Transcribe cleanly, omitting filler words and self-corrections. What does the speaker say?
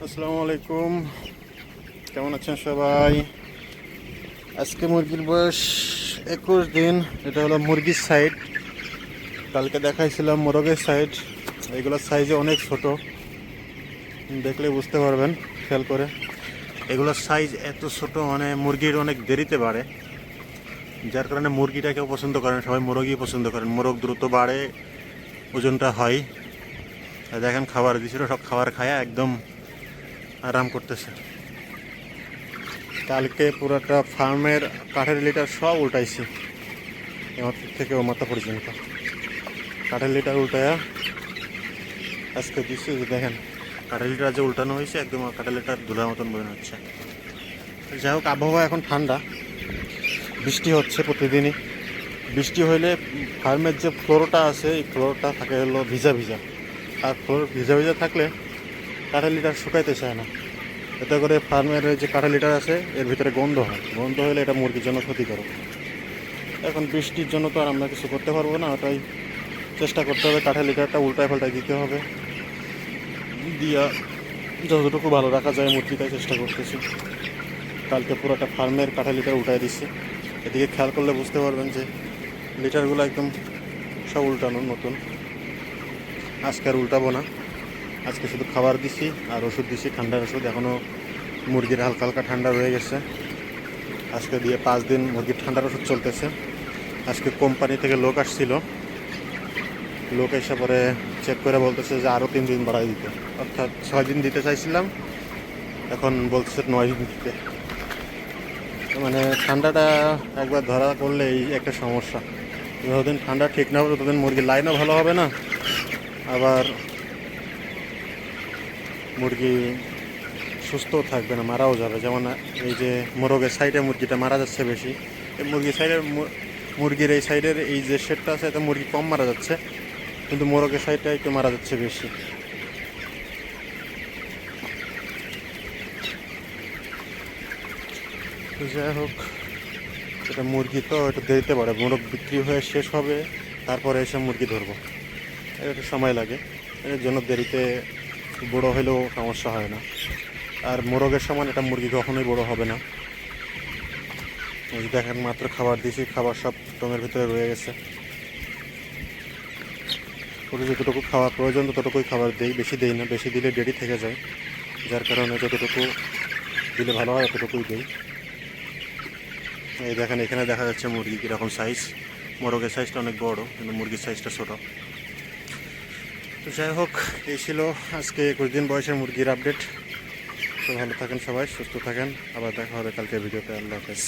আসসালামু আলাইকুম, কেমন আছেন সবাই? আজকে মুরগির বয়স 21 দিন। এটা হলো মুরগির সাইড। কালকে দেখাইছিলাম মোরগের সাইড। এগুলোর সাইজে অনেক ছোট, দেখলে বুঝতে পারবেন খেয়াল করে। এগুলোর সাইজ এত ছোট, মানে মুরগির অনেক দেরিতে বাড়ে, যার কারণে মুরগিটাকেও পছন্দ করেন সবাই, মোরগই পছন্দ করেন। মোরগ দ্রুত বাড়ে, ওজনটা হয়। আর দেখেন খাবার দিছিল, সব খাবার খায়া একদম আরাম করতেছে। কালকে পুরোটা ফার্মের কাঠের লিটার সব উল্টাইছি, মাথা থেকে ও মাথা পর্যন্ত কাঠের লিটার উল্টায়া আজকে দিচ্ছি। দেখেন কাঠের লিটার যে উল্টানো হয়েছে, একদম কাঠের লিটার ধুলার মতন মনে হচ্ছে। যাই হোক, আবহাওয়া এখন ঠান্ডা, বৃষ্টি হচ্ছে প্রতিদিনই। বৃষ্টি হইলে ফার্মের যে ফ্লোরটা আছে, এই ফ্লোরটা থাকে হলো ভিজা ভিজা। আর ফ্লোর ভিজা ভিজা থাকলে কাঠের লিটার শুকাইতে চায় না। এতে করে ফার্মের যে কাঠের লিটার আছে এর ভিতরে গন্ধ হয়, গন্ধ হলে এটা মুরগির জন্য ক্ষতিকারক। এখন বৃষ্টির জন্য তো আর আমরা কিছু করতে পারবো না, ওটাই চেষ্টা করতে হবে। কাঠের লিটারটা উল্টায় পাল্টায় দিতে হবে, দিয়া যতটুকু ভালো রাখা যায় মুরগিটাই চেষ্টা করতেছি। কালকে পুরোটা ফার্মের কাঠের লিটার উল্টায় দিচ্ছি। এদিকে খেয়াল করলে বুঝতে পারবেন যে লিটারগুলো একদম সব উল্টানো নতুন। আজকে আর উল্টাবো না, আজকে শুধু খাবার দিছি আর ওষুধ দিছি, ঠান্ডার ওষুধ। এখনও মুরগির হালকা হালকা ঠান্ডা রয়ে গেছে। আজকে দিয়ে 5 দিন মুরগির ঠান্ডার ওষুধ চলতেছে। আজকে কোম্পানি থেকে লোক আসছিল, লোক এসে পরে চেক করে বলতেছে যে আরও 3 দিন বাড়াই দিতে, অর্থাৎ 6 দিন দিতে চাইছিলাম, এখন বলতেছে 9 দিন দিতে। মানে ঠান্ডাটা একবার ধরা পড়লে এই একটা সমস্যা। যতদিন ঠান্ডা ঠিক না হবে ততদিন মুরগির লাইনও ভালো হবে না, আবার মুরগি সুস্থও থাকবে না, মারাও যাবে। যেমন এই যে মোরগের সাইডে মুরগিটা মারা যাচ্ছে বেশি, এই মুরগির সাইডের মুরগির এই সাইডের এই যে শেডটা আছে এতে মুরগি কম মারা যাচ্ছে, কিন্তু মোরগের সাইডটা একটু মারা যাচ্ছে বেশি। তো যাই হোক, এটা মুরগি তো একটু দেরিতে বাড়ে, মোরগ বিক্রি হয়ে শেষ হবে তারপরে এসে মুরগি ধরবো, একটু সময় লাগে। এর জন্য দেরিতে বড়ো হলেও সমস্যা হয় না। আর মোরগের সমান এটা মুরগি কখনোই বড় হবে না। এই দেখেন মাত্র খাবার দিয়েছি, খাবার সব টমের ভিতরে রয়ে গেছে। ওটা যতটুকু খাওয়া প্রয়োজন ততটুকুই খাবার দিই, বেশি দিই না, বেশি দিলে দেরি থেকে যায়। যার কারণে যতটুকু দিলে ভালো হয় ততটুকুই দিই। এই দেখেন এখানে দেখা যাচ্ছে মুরগি কীরকম সাইজ। মোরগের সাইজটা অনেক বড়, কিন্তু মুরগির সাইজটা ছোটো। তো যাই হোক, এই ছিল আজকে 21 দিন বয়সের মুরগির আপডেট। তো ভালো থাকেন সবাই, সুস্থ থাকেন, আবার দেখা হবে কালকে ভিডিওতে। আল্লাহ হাফেজ।